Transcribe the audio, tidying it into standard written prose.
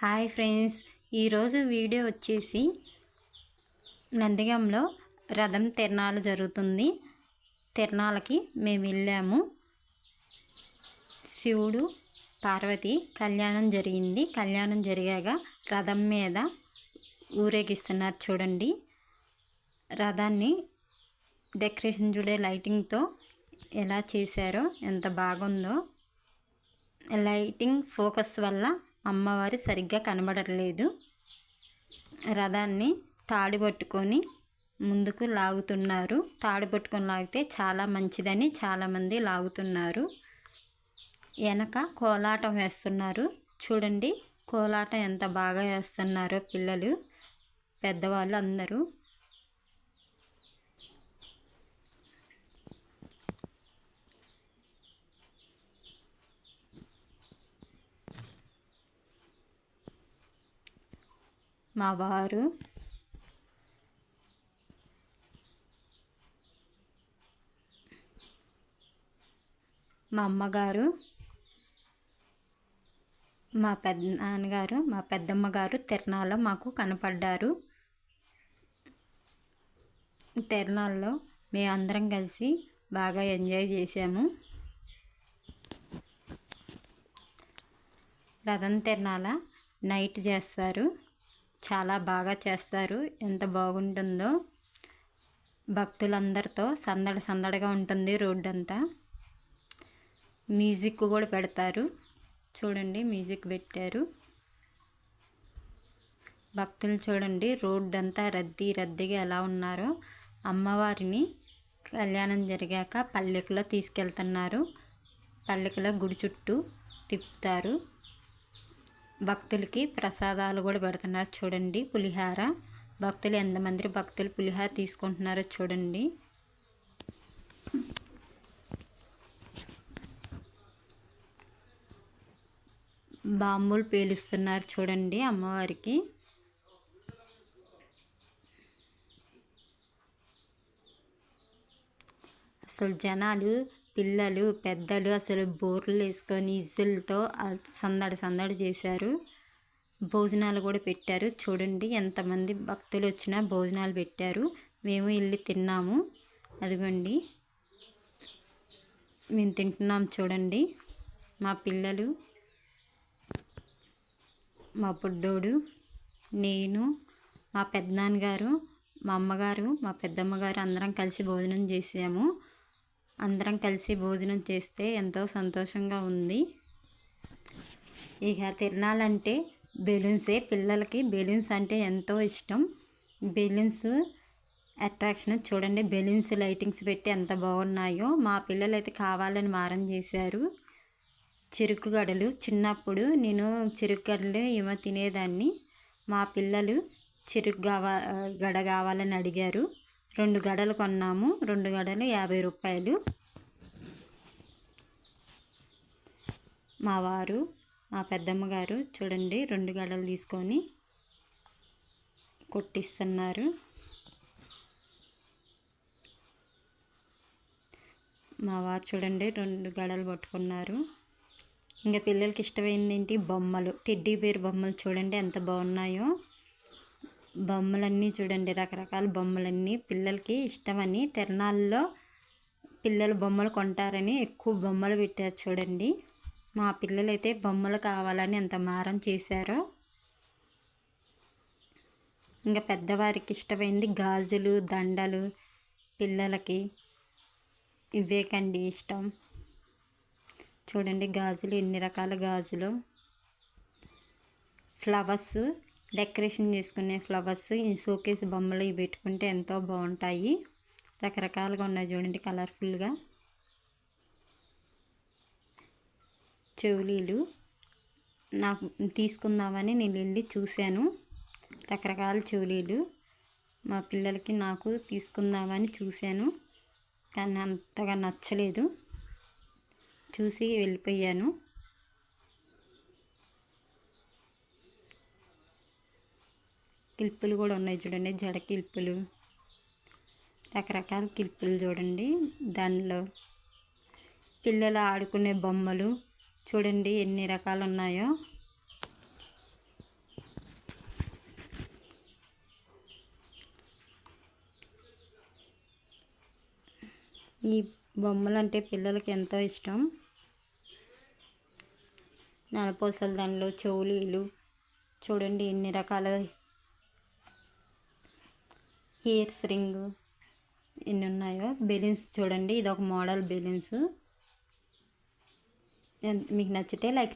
Hi friends, ఈరోజు video వచ్చేసి నందిగంలో రథం తిరణాలు జరుగుతుంది. తిరణాలకి మేము వెళ్ళాము. శివుడు పార్వతి కళ్యాణం జరిగింది. కళ్యాణం జరిగాక రథం మీద ఊరేగిస్తున్నారు. చూడండి రథాన్ని డెకరేషన్ చూడే లైటింగ్తో ఎలా చేశారో ఎంత బాగుందో. లైటింగ్ ఫోకస్ వల్ల అమ్మవారు సరిగ్గా కనబడట్లేదు. రథాన్ని తాడు పట్టుకొని ముందుకు లాగుతున్నారు. తాడు పట్టుకొని లాగితే చాలా మంచిదని చాలామంది లాగుతున్నారు. వెనక కోలాటం వేస్తున్నారు. చూడండి కోలాటం ఎంత బాగా వేస్తున్నారో పిల్లలు, పెద్దవాళ్ళు అందరూ. మా వారు మా అమ్మగారు, మా పెద్దనాన్నగారు, మా పెద్దమ్మగారు తిరణాల్లో మాకు కనపడ్డారు. తిరణాల్లో మేమందరం కలిసి బాగా ఎంజాయ్ చేసాము. రథం తిరణాల నైట్ చేస్తారు. చాలా బాగా చేస్తారు. ఎంత బాగుంటుందో. భక్తులందరితో సందడి సందడిగా ఉంటుంది రోడ్డు అంతా. మ్యూజిక్ కూడా పెడతారు. చూడండి మ్యూజిక్ పెట్టారు. భక్తులు చూడండి రోడ్డు అంతా రద్దీగా ఎలా ఉన్నారో. అమ్మవారిని కళ్యాణం జరిగాక పల్లకిలో తీసుకెళ్తున్నారు. పల్లకిలో గుడి చుట్టూ తిప్పుతారు. భక్తులకి ప్రసాదాలు కూడా పెడుతున్నారు. చూడండి పులిహార. భక్తులు ఎంతమంది భక్తులు పులిహార తీసుకుంటున్నారో చూడండి. బాంబులు పేలుస్తున్నారు చూడండి అమ్మవారికి. అసలు జనాలు, పిల్లలు, పెద్దలు అసలు బోర్లు వేసుకొని ఇజ్జులతో సందడి చేశారు. భోజనాలు కూడా పెట్టారు. చూడండి ఎంతమంది భక్తులు వచ్చినా భోజనాలు పెట్టారు. మేము వెళ్ళి తిన్నాము. అదిగోండి మేము తింటున్నాం. చూడండి మా పిల్లలు, మా బుడ్డోడు, నేను, మా పెద్దనాన్నగారు, మా అమ్మగారు, మా పెద్దమ్మగారు అందరం కలిసి భోజనం చేసాము. అందరం కలిసి భోజనం చేస్తే ఎంతో సంతోషంగా ఉంది. ఇక తిరణాలంటే బెలూన్సే. పిల్లలకి బెలూన్స్ అంటే ఎంతో ఇష్టం. Balloons attraction. చూడండి బెలూన్స్ లైటింగ్స్ పెట్టి ఎంత బాగున్నాయో. మా పిల్లలు అయితే కావాలని మారం చేశారు. చెరుకు గడలు. చిన్నప్పుడు నేను చెరుకు గడలు ఏమో తినేదాన్ని. మా పిల్లలు చెరుకు గడ కావాలని అడిగారు. 2 గడలు కొన్నాము. 2 గడలు 50 రూపాయలు. మా వారు, మా పెద్దమ్మగారు చూడండి 2 గడలు తీసుకొని కొట్టిస్తున్నారు. మా వారు చూడండి 2 గడలు పట్టుకున్నారు. ఇంకా పిల్లలకి ఇష్టమైంది ఏంటి? బొమ్మలు. టెడ్డీ బేర్ బొమ్మలు చూడండి ఎంత బాగున్నాయో. బొమ్మలన్నీ చూడండి, రకరకాల బొమ్మలన్నీ పిల్లలకి ఇష్టమని తిరణాల్లో పిల్లలు బొమ్మలు కొంటారని ఎక్కువ బొమ్మలు పెట్టారు. చూడండి మా పిల్లలైతే బొమ్మలు కావాలని ఎంత మారం చేశారో. ఇంకా పెద్దవారికి ఇష్టమైంది గాజులు, దండలు. పిల్లలకి ఇవే కండి ఇష్టం. చూడండి గాజులు, ఎన్ని రకాల గాజులు. ఫ్లవర్స్, డెకరేషన్ చేసుకునే ఫ్లవర్స్. ఈ షోకేస్ బొమ్మలు ఇవి పెట్టుకుంటే ఎంతో బాగుంటాయి. రకరకాలుగా ఉన్నాయి చూడండి కలర్ఫుల్గా. చెవులీలు నాకు తీసుకుందామని నేను వెళ్ళి చూశాను. రకరకాల చెవులీలు మా పిల్లలకి నాకు తీసుకుందామని చూశాను. కానీ అంతగా నచ్చలేదు. చూసి వెళ్ళిపోయాను. కిల్పులు కూడా ఉన్నాయి చూడండి, జడ కిల్పులు. రకరకాల కిల్పులు చూడండి. దానిలో పిల్లలు ఆడుకునే బొమ్మలు చూడండి ఎన్ని రకాలు ఉన్నాయో. ఈ బొమ్మలు అంటే పిల్లలకి ఎంతో ఇష్టం. నలపూసల దండలు, చెవులీలు చూడండి ఎన్ని రకాల ఇయర్స్ రింగ్ ఎన్ని ఉన్నాయో. బెలూన్స్ చూడండి, ఇది ఒక మోడల్ బెలూన్స్. మీకు నచ్చితే లైక్